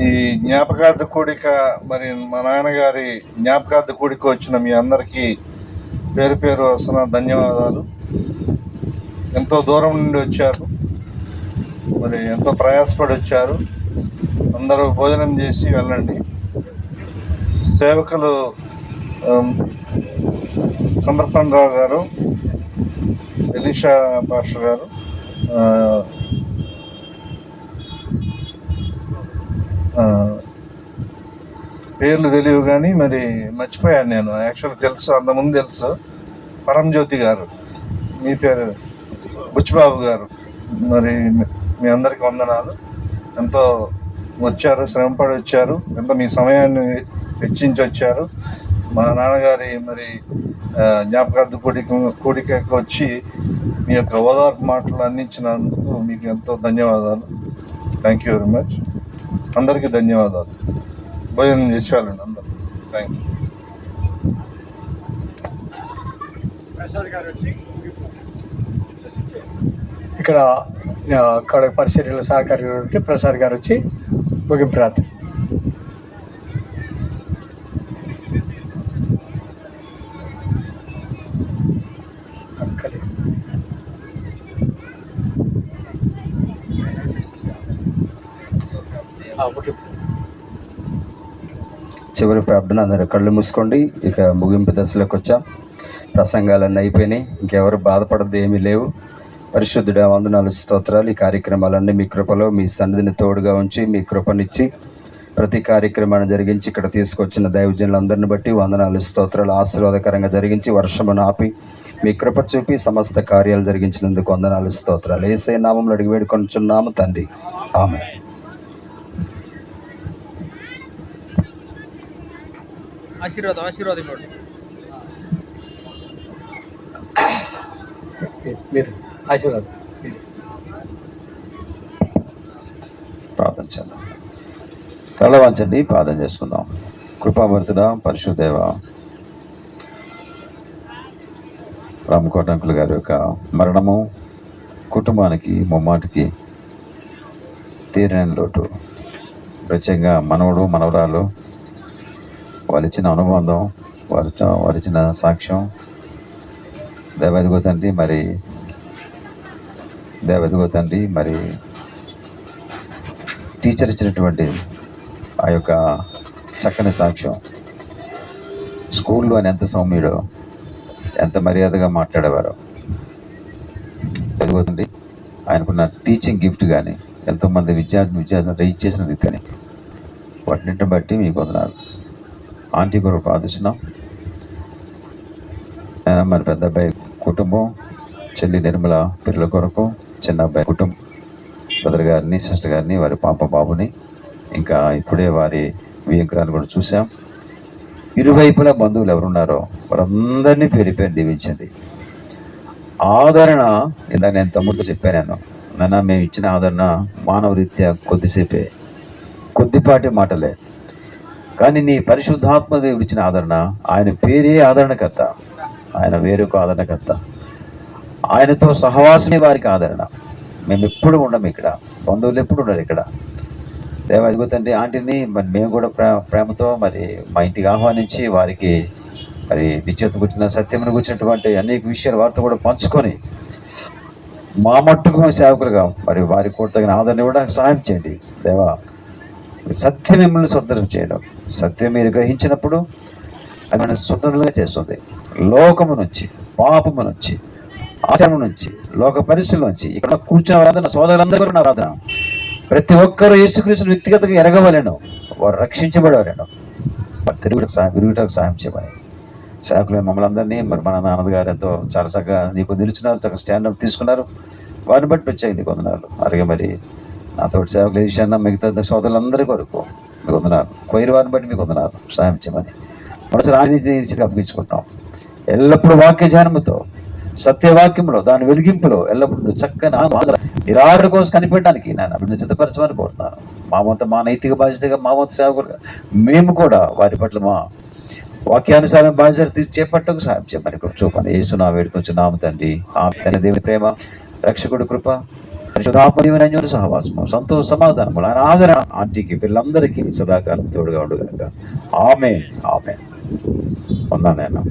ఈ జ్ఞాపకార్థ కూడిక, మరి మా నాన్నగారి జ్ఞాపకార్థ కూడిక వచ్చిన మీ అందరికీ పేరు పేరు వస్తున్న ధన్యవాదాలు. ఎంతో దూరం నుండి వచ్చారు, మరి ఎంతో ప్రయాసపడి వచ్చారు. అందరూ భోజనం చేసి వెళ్ళండి. సేవకులు సమర్పణరావు గారు, ఎలీషా పాస్టర్ గారు, పేర్లు తెలియవు కానీ మరి మర్చిపోయాను నేను. యాక్చువల్గా తెలుసు, అంతకుముందు తెలుసు. పరంజ్యోతి గారు, మీ పేరు బుచ్చిబాబు గారు, మరి మీ అందరికీ వందనాలు. ఎంతో వచ్చారు, శ్రమపడి వచ్చారు, ఎంతో మీ సమయాన్ని వెచ్చించి వచ్చారు. మా నాన్నగారి మరి జ్ఞాపకార్థ కూడికకు వచ్చి మీ యొక్క ఓదార్పు మాటలు అందించినందుకు మీకు ఎంతో ధన్యవాదాలు. Thank you very much. అందరికీ ధన్యవాదాలు. భోజనం చేసి వెళ్ళండి అందరూ. Thank you. ఇక్కడ పరిచర్యల సహకారి ప్రసాద్ గారు వచ్చి ముగింపు రాత్రి. చివరి ప్రార్థన. అందరూ కళ్ళు మూసుకోండి. ఇక ముగింపు దశలోకి వచ్చాం. ప్రసంగాలన్నీ అయిపోయినాయి. ఇంకెవరు బాధపడద్దు, ఏమీ లేవు. పరిశుద్ధుడా, వందనాలు, స్తోత్రాలు. ఈ కార్యక్రమాలన్నీ మీ కృపలో, మీ సన్నిధిని తోడుగా ఉంచి, మీ కృపనిచ్చి ప్రతి కార్యక్రమాన్ని జరిగించి ఇక్కడ తీసుకొచ్చిన దైవజనులందరిని బట్టి వందనాలు, స్తోత్రాలు. ఆశీర్వాదకరంగా జరిగించి వర్షమును ఆపి మీ కృప చూపి సమస్త కార్యాలు జరిగించినందుకు వందనాలు, స్తోత్రాలు. యేసయ్య నామములో అడిగి వేడుకొనుచున్నాము తండ్రి, ఆమేన్. ఆశీర్వాదం మీరు ఆశీర్వాదం. ప్రార్థన చేద్దాం. తల వంచండి, ప్రార్థన చేసుకుందాం. కృపాభరితుడా, పరిశుద్ధదేవ, రామకోటంకులు గారి యొక్క మరణము కుటుంబానికి ముమ్మాటికి తీరని లోటు. ప్రత్యేకంగా మనవడు, మనవరాలు, వారిచ్చిన అనుబంధం, వారిచ్చిన సాక్ష్యం దేవదిగో తండ్రి, మరి టీచర్ ఇచ్చినటువంటి ఆ యొక్క చక్కని సాక్ష్యం. స్కూల్లో అని ఎంత సౌమ్యుడో, ఎంత మర్యాదగా మాట్లాడేవారో. ఎదుగో తండ్రి, ఆయనకున్న టీచింగ్ గిఫ్ట్ కానీ, ఎంతోమంది విద్యార్థులను రీచ్ చేసిన రీతి కానీ, వాటిని బట్టి మీకు వందనాలు. ఆంటీ కొరకు ప్రార్థిస్తున్నాం. మరి పెద్ద అబ్బాయి కుటుంబం, చెల్లి నిర్మల పిల్లల కొరకు, చిన్న అబ్బాయి కుటుంబం, బ్రదర్ గారిని, సిస్టర్ గారిని, వారి పాప బాబుని, ఇంకా ఇప్పుడే వారి వియంకురాన్ని కూడా చూసాం. ఇరువైపులా బంధువులు ఎవరున్నారో వారందరినీ పేరు పేరు దీవించండి. ఆదరణ, ఇందాక నేను తమ్ముడితో చెప్పాను, నాన్న మేము ఇచ్చిన ఆదరణ మానవ రీత్యా కొద్దిసేపే, కొద్దిపాటి మాటలే, కానీ నీ పరిశుద్ధాత్మ దేవుడు ఇచ్చిన ఆదరణ, ఆయన పేరే ఆదరణకర్త, ఆయన వేరొక ఆదరణకర్త, ఆయనతో సహవాసమే వారికి ఆదరణ. మేము ఎప్పుడు ఉండము ఇక్కడ, బంధువులు ఎప్పుడు ఉండరు ఇక్కడ. దేవాదిగో తండ్రి, ఆంటీని మరి మేము కూడా ప్రేమతో మరి మా ఇంటికి ఆహ్వానించి వారికి మరి నిశ్చిత కూర్చున్న సత్యమును కూర్చున్నటువంటి అనేక విషయాలు వారితో కూడా పంచుకొని మా మట్టుకు సేవకులుగా మరి వారికి కూడా తగిన ఆదరణ కూడా సహాయం చేయండి. దేవా, సత్యం మిమ్మల్ని స్వతంత్రం చేయడం, సత్యం మీరు గ్రహించినప్పుడు అది మన స్వతంత్రంగా చేస్తుంది. లోకము నుంచి, పాపము నుంచి, ఆచారం నుంచి, లోక పరిస్థితుల నుంచి ఇక్కడ కూర్చున్న వారందరూ సోదరులందరూ కూడా ఆరాధన. ప్రతి ఒక్కరూ యేసుక్రీస్తుని వ్యక్తిగతంగా ఎరగవలేను, వారు రక్షించబడవలేను, వారు విరుగుటకు సహాయం చేయమని సేవకులు మమ్మల్ని అందరినీ మరి మన నాన్నగారు ఎంతో చాలా చక్కగా నీకు నిలుచున్నారు, చక్కగా స్టాండప్ తీసుకున్నారు. వారిని బట్టి వచ్చాయి వందనాలు. అలాగే మరి నాతో సేవకులు విషయాన్న మిగతా సోదరులందరి కొరకు మీకు వందనాలు. కొయ్యరి వారిని బట్టి మీకు వందనాలు, సహాయం చేయమని మనసు రాజనీతి అప్పగించుకుంటాం. ఎల్లప్పుడూ వాక్య ధ్యానముతో, సత్యవాక్యంలో, దాని వెలిగింపులో ఎల్లప్పుడూ చక్కని నిరాకరణ కోసం కనిపెట్టడానికి నేను అభివృద్ధి సిద్ధపరచమని కోరుతున్నాను. మా నైతిక బాధ్యతగా, మా వంతు సేవకులుగా మేము కూడా వారి పట్ల మా వాక్యానుసారం బాధ్యత చేపట్టకు సహాయం చేయమని చూపని యేసు నా వేడుకొంచున్నాము తండ్రి. ఆమె దేవుని ప్రేమ, రక్షకుడి కృప, పరిశుధాత్మదేవుని సహవాసము సంతోష సమాధానము ఆయన ఆదరణ ఆంటీకి పిల్లలందరికీ సదాకాలం తోడుగా ఉండు కనుక ఆమె వందనాలు.